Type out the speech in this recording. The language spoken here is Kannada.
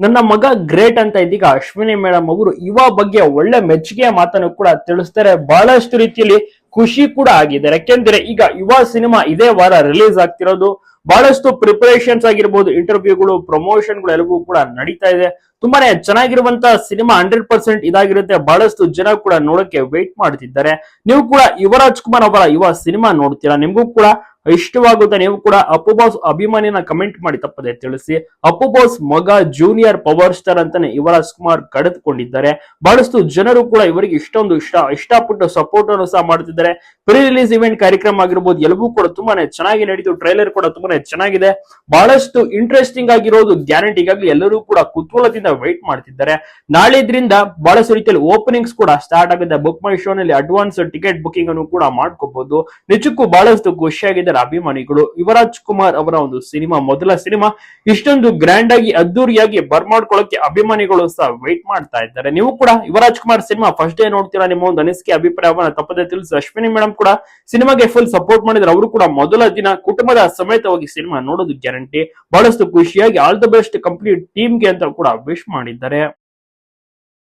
ನನ್ನ ಮಗ ಗ್ರೇಟ್ ಅಂತ ಇದೀಗ ಅಶ್ವಿನಿ ಮೇಡಮ್ ಅವರು ಯುವ ಬಗ್ಗೆ ಒಳ್ಳೆ ಮೆಚ್ಚುಗೆಯ ಮಾತನ್ನು ಕೂಡ ತಿಳಿಸ್ತಾರೆ. ಬಹಳಷ್ಟು ರೀತಿಯಲ್ಲಿ ಖುಷಿ ಕೂಡ ಆಗಿದೆ. ಯಾಕೆಂದ್ರೆ ಈಗ ಯುವ ಸಿನಿಮಾ ಇದೇ ವಾರ ರಿಲೀಸ್ ಆಗ್ತಿರೋದು. ಬಹಳಷ್ಟು ಪ್ರಿಪರೇಷನ್ಸ್ ಆಗಿರ್ಬೋದು, ಇಂಟರ್ವ್ಯೂಗಳು, ಪ್ರಮೋಷನ್ಗಳು ಎಲ್ಲವೂ ಕೂಡ ನಡೀತಾ ಇದೆ. ತುಂಬಾನೇ ಚೆನ್ನಾಗಿರುವಂತ ಸಿನಿಮಾ 100% ಇದಾಗಿರುತ್ತೆ. ಬಹಳಷ್ಟು ಜನ ಕೂಡ ನೋಡಕ್ಕೆ ವೇಟ್ ಮಾಡ್ತಿದ್ದಾರೆ. ನೀವು ಕೂಡ ಯುವರಾಜ್ ಕುಮಾರ್ ಅವರ ಯುವ ಸಿನಿಮಾ ನೋಡ್ತೀರಾ? ನಿಮ್ಗೂ ಕೂಡ ಇಷ್ಟವಾಗುತ್ತೆ? ನೀವು ಕೂಡ ಅಪ್ಪು ಬಾಸ್ ಅಭಿಮಾನಿನ ಕಮೆಂಟ್ ಮಾಡಿ ತಪ್ಪದೆ ತಿಳಿಸಿ. ಅಪ್ಪು ಬಾಸ್ ಮಗ ಜೂನಿಯರ್ ಪವರ್ ಸ್ಟಾರ್ ಅಂತಾನೆ ಯುವರಾಜ್ ಕುಮಾರ್ ಕಳೆದುಕೊಂಡಿದ್ದಾರೆ. ಬಹಳಷ್ಟು ಜನರು ಕೂಡ ಇವರಿಗೆ ಇಷ್ಟಪಟ್ಟು ಸಪೋರ್ಟ್ ಅನ್ನು ಸಹ ಮಾಡ್ತಿದ್ದಾರೆ. ಪ್ರೀ ರಿಲೀಸ್ ಇವೆಂಟ್ ಕಾರ್ಯಕ್ರಮ ಆಗಿರ್ಬೋದು, ಎಲ್ಲವೂ ಕೂಡ ತುಂಬಾನೇ ಚೆನ್ನಾಗಿ ನಡೀತು. ಟ್ರೈಲರ್ ಕೂಡ ತುಂಬಾನೇ ಚೆನ್ನಾಗಿದೆ. ಬಹಳಷ್ಟು ಇಂಟ್ರೆಸ್ಟಿಂಗ್ ಆಗಿರೋದು ಗ್ಯಾರಂಟಿ. ಈಗಾಗಲೇ ಎಲ್ಲರೂ ಕೂಡ ಕುತೂಹಲದಿಂದ ವೇಟ್ ಮಾಡ್ತಿದ್ದಾರೆ. ನಾಳಿದ್ರಿಂದ ಬಹಳಷ್ಟು ರೀತಿಯಲ್ಲಿ ಓಪನಿಂಗ್ಸ್ ಕೂಡ ಸ್ಟಾರ್ಟ್ ಆಗುತ್ತೆ. ಬುಕ್ ಮೈ ಶೋ ನಲ್ಲಿ ಅಡ್ವಾನ್ಸ್ ಟಿಕೆಟ್ ಬುಕಿಂಗ್ ಅನ್ನು ಕೂಡ ಮಾಡ್ಕೋಬಹುದು. ನಿಜಕ್ಕೂ ಬಹಳಷ್ಟು ಖುಷಿಯಾಗಿದ್ದಾರೆ ಅಭಿಮಾನಿಗಳು. ಯುವರಾಜ್ ಕುಮಾರ್ ಅವರ ಒಂದು ಸಿನಿಮಾ, ಮೊದಲ ಸಿನಿಮಾ ಇಷ್ಟೊಂದು ಗ್ರ್ಯಾಂಡ್ ಆಗಿ ಅದ್ದೂರಿಯಾಗಿ ಬರ್ಮಾಡ್ಕೊಳ್ಳಕ್ಕೆ ಅಭಿಮಾನಿಗಳು ಸಹ ವೇಟ್ ಮಾಡ್ತಾ ಇದ್ದಾರೆ. ನೀವು ಕೂಡ Yuvaraj Kumar cinema first day ನೋಡ್ತೀರಾ? ನಿಮ್ಮ ಒಂದು ಅನಿಸಿಕೆ ಅಭಿಪ್ರಾಯವನ್ನ ತಪ್ಪದೆ ತಿಳಿಸಿ. ಅಶ್ವಿನಿ ಮೇಡಮ್ ಕೂಡ ಸಿನಿಮಾಗೆ ಫುಲ್ ಸಪೋರ್ಟ್ ಮಾಡಿದ್ರೆ. ಅವರು ಕೂಡ ಮೊದಲ ದಿನ ಕುಟುಂಬದ ಸಮೇತವಾಗಿ ಸಿನಿಮಾ ನೋಡೋದು ಗ್ಯಾರಂಟಿ. ಬಹಳಷ್ಟು ಖುಷಿಯಾಗಿ ಆಲ್ ದ ಬೆಸ್ಟ್ ಕಂಪ್ಲೀಟ್ ಟೀಮ್ಗೆ ಅಂತ ಕೂಡ ವಿಶ್ ಮಾಡಿದ್ದಾರೆ.